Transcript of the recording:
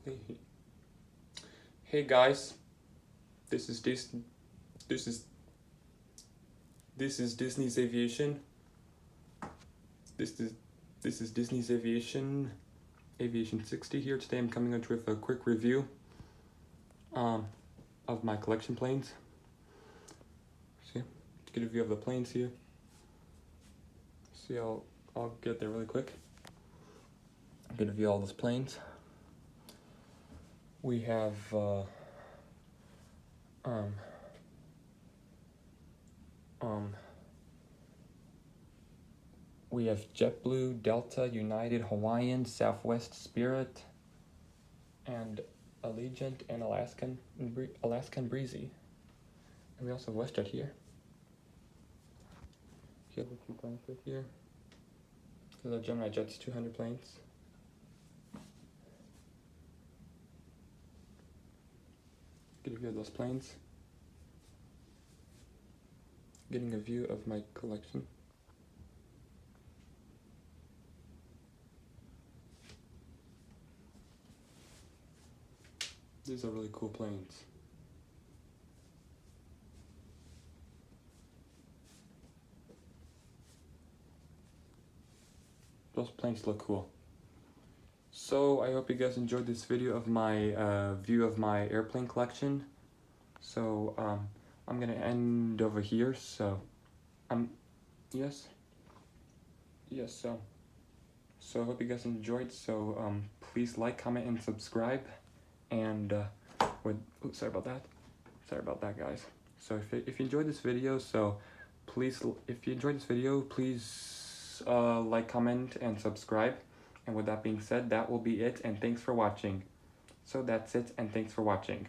Hey, hey guys, this is Disney. This is this is Disney's Aviation. This is this is Disney's Aviation 60 here. Today I'm coming out with a quick review of my collection planes. See, to get a view of the planes here. See, I'll get there really quick. Get a view of all those planes. We have we have JetBlue, Delta, United, Hawaiian, Southwest, Spirit, and Allegiant, and Alaskan Breezy. And we also have WestJet here. Here are the two planes right here. These are Gemini Jet's 200 planes. Get a view of those planes. Getting a view of my collection. These are really cool planes. Those planes look cool. So I hope you guys enjoyed this video of my view of my airplane collection. So I'm gonna end over here. So so I hope you guys enjoyed. So please like, comment, and subscribe. And sorry about that, guys. So if you enjoyed this video, so please, if you enjoyed this video, please like, comment, and subscribe. And with that being said, that will be it, and thanks for watching. So that's it, and thanks for watching.